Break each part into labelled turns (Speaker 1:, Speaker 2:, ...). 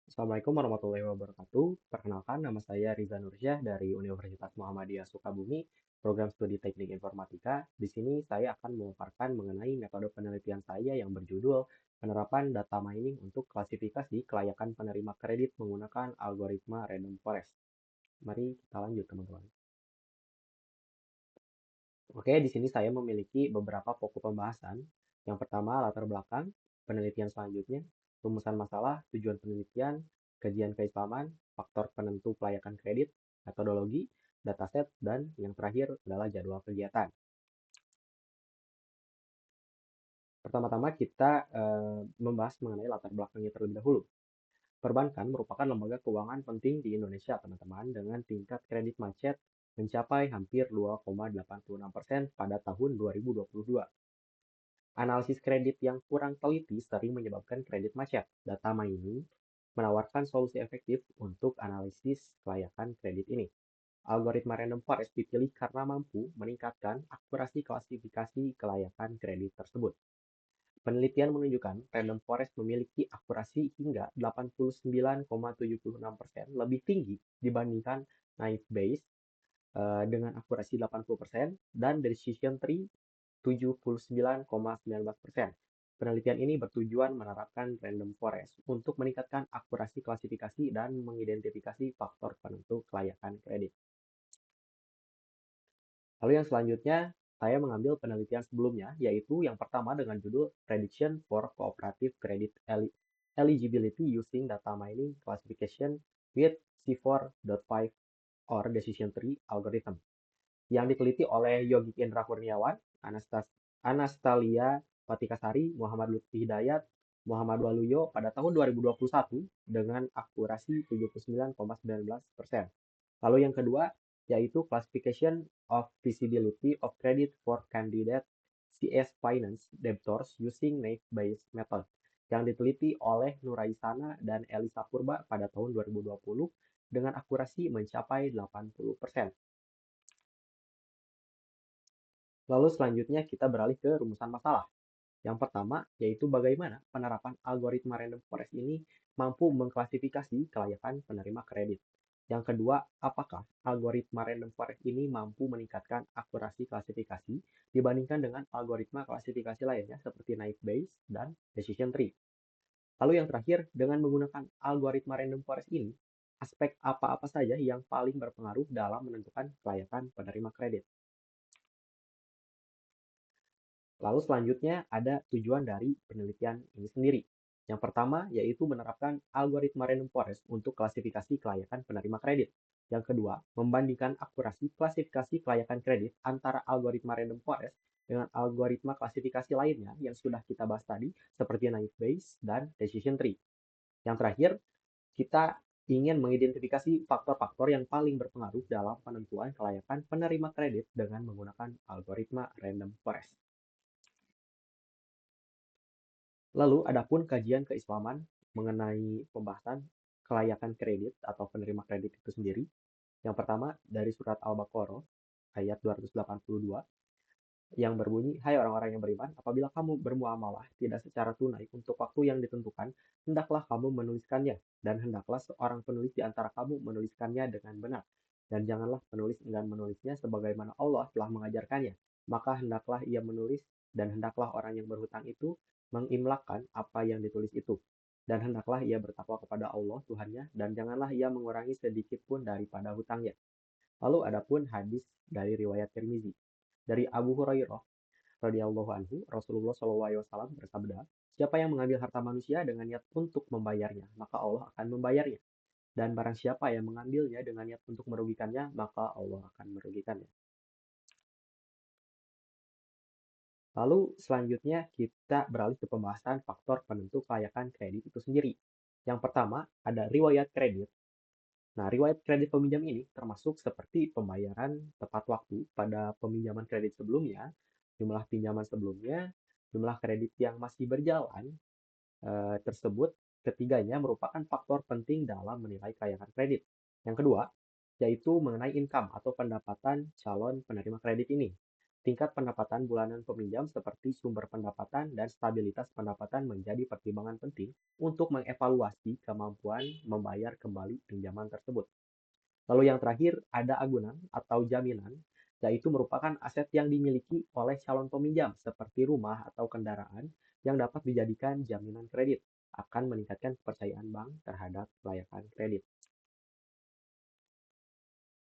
Speaker 1: Assalamualaikum warahmatullahi wabarakatuh. Perkenalkan, nama saya Riza Nursyah dari Universitas Muhammadiyah Sukabumi, program studi Teknik Informatika. Di sini saya akan memaparkan mengenai metode penelitian saya yang berjudul Penerapan Data Mining untuk Klasifikasi Kelayakan Penerima Kredit Menggunakan Algoritma Random Forest. Mari kita lanjut, teman-teman. Oke, di sini saya memiliki beberapa pokok pembahasan. Yang pertama, latar belakang, penelitian selanjutnya, rumusan masalah, tujuan penelitian, kajian keislaman, faktor penentu kelayakan kredit, metodologi, dataset, dan yang terakhir adalah jadwal kegiatan. Pertama-tama kita membahas mengenai latar belakangnya terlebih dahulu. Perbankan merupakan lembaga keuangan penting di Indonesia, teman-teman, dengan tingkat kredit macet mencapai hampir 2,86% pada tahun 2022. Analisis kredit yang kurang teliti sering menyebabkan kredit macet. Data mining menawarkan solusi efektif untuk analisis kelayakan kredit ini. Algoritma random forest dipilih karena mampu meningkatkan akurasi klasifikasi kelayakan kredit tersebut. Penelitian menunjukkan random forest memiliki akurasi hingga 89,76% lebih tinggi dibandingkan naive Bayes dengan akurasi 80% dan decision tree 79,19%. Penelitian ini bertujuan menerapkan random forest untuk meningkatkan akurasi klasifikasi dan mengidentifikasi faktor penentu kelayakan kredit. Lalu yang selanjutnya, saya mengambil penelitian sebelumnya, yaitu yang pertama dengan judul Prediction for Cooperative Credit Eligibility Using Data Mining Classification with C4.5 or Decision Tree Algorithm, yang diteliti oleh Yogi Indra Kurniawan, Anastasia Patikasari, Muhammad Lutfi Hidayat, Muhammad Waluyo pada tahun 2021 dengan akurasi 79,19%. Lalu yang kedua yaitu Classification of Feasibility of Credit for Candidate CS Finance Debtors Using Naive Bayes Method yang diteliti oleh Nuraisana dan Elisa Purba pada tahun 2020 dengan akurasi mencapai 80%. Lalu selanjutnya kita beralih ke rumusan masalah. Yang pertama yaitu bagaimana penerapan algoritma random forest ini mampu mengklasifikasi kelayakan penerima kredit. Yang kedua, apakah algoritma random forest ini mampu meningkatkan akurasi klasifikasi dibandingkan dengan algoritma klasifikasi lainnya seperti naive Bayes dan decision tree. Lalu yang terakhir, dengan menggunakan algoritma random forest ini, aspek apa-apa saja yang paling berpengaruh dalam menentukan kelayakan penerima kredit. Lalu selanjutnya ada tujuan dari penelitian ini sendiri. Yang pertama yaitu menerapkan algoritma random forest untuk klasifikasi kelayakan penerima kredit. Yang kedua, membandingkan akurasi klasifikasi kelayakan kredit antara algoritma random forest dengan algoritma klasifikasi lainnya yang sudah kita bahas tadi seperti naive Bayes dan decision tree. Yang terakhir, kita ingin mengidentifikasi faktor-faktor yang paling berpengaruh dalam penentuan kelayakan penerima kredit dengan menggunakan algoritma random forest. Lalu adapun kajian keislaman mengenai pembahasan kelayakan kredit atau penerima kredit itu sendiri. Yang pertama dari surat Al-Baqarah ayat 282 yang berbunyi, "Hai orang-orang yang beriman, apabila kamu bermuamalah tidak secara tunai untuk waktu yang ditentukan, hendaklah kamu menuliskannya, dan hendaklah seorang penulis di antara kamu menuliskannya dengan benar. Dan janganlah penulis enggan menulisnya sebagaimana Allah telah mengajarkannya. Maka hendaklah ia menulis, dan hendaklah orang yang berhutang itu mengimlakkan apa yang ditulis itu. Dan hendaklah ia bertakwa kepada Allah Tuhannya, dan janganlah ia mengurangi sedikit pun daripada hutangnya." Lalu adapun hadis dari riwayat Tirmizi. Dari Abu Hurairah radhiyallahu anhu, Rasulullah SAW bersabda, "Siapa yang mengambil harta manusia dengan niat untuk membayarnya, maka Allah akan membayarnya. Dan barang siapa yang mengambilnya dengan niat untuk merugikannya, maka Allah akan merugikannya." Lalu selanjutnya kita beralih ke pembahasan faktor penentu kelayakan kredit itu sendiri. Yang pertama ada riwayat kredit. Nah, riwayat kredit peminjam ini termasuk seperti pembayaran tepat waktu pada peminjaman kredit sebelumnya, jumlah pinjaman sebelumnya, jumlah kredit yang masih berjalan tersebut. Ketiganya merupakan faktor penting dalam menilai kelayakan kredit. Yang kedua, yaitu mengenai income atau pendapatan calon penerima kredit ini. Tingkat pendapatan bulanan peminjam seperti sumber pendapatan dan stabilitas pendapatan menjadi pertimbangan penting untuk mengevaluasi kemampuan membayar kembali pinjaman tersebut. Lalu yang terakhir ada agunan atau jaminan, yaitu merupakan aset yang dimiliki oleh calon peminjam seperti rumah atau kendaraan yang dapat dijadikan jaminan kredit, akan meningkatkan kepercayaan bank terhadap kelayakan kredit.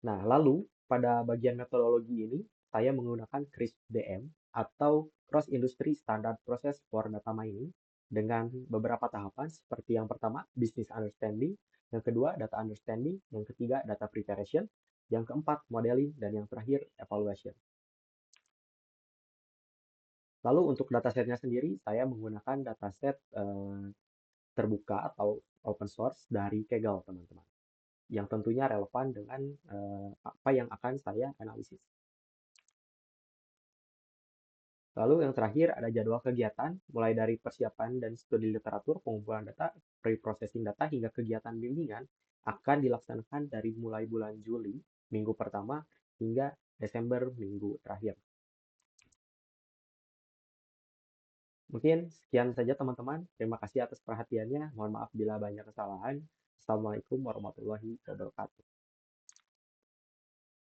Speaker 1: Nah, lalu pada bagian metodologi ini, saya menggunakan CRISP-DM atau Cross Industry Standard Process for Data Mining dengan beberapa tahapan seperti yang pertama, Business Understanding, yang kedua, Data Understanding, yang ketiga, Data Preparation, yang keempat, Modeling, dan yang terakhir, Evaluation. Lalu untuk datasetnya sendiri, saya menggunakan dataset terbuka atau open source dari Kaggle, teman-teman, yang tentunya relevan dengan apa yang akan saya analisis. Lalu yang terakhir ada jadwal kegiatan, mulai dari persiapan dan studi literatur, pengumpulan data, pre-processing data, hingga kegiatan bimbingan akan dilaksanakan dari mulai bulan Juli, minggu pertama, hingga Desember, minggu terakhir. Mungkin sekian saja teman-teman. Terima kasih atas perhatiannya. Mohon maaf bila banyak kesalahan. Assalamualaikum warahmatullahi wabarakatuh.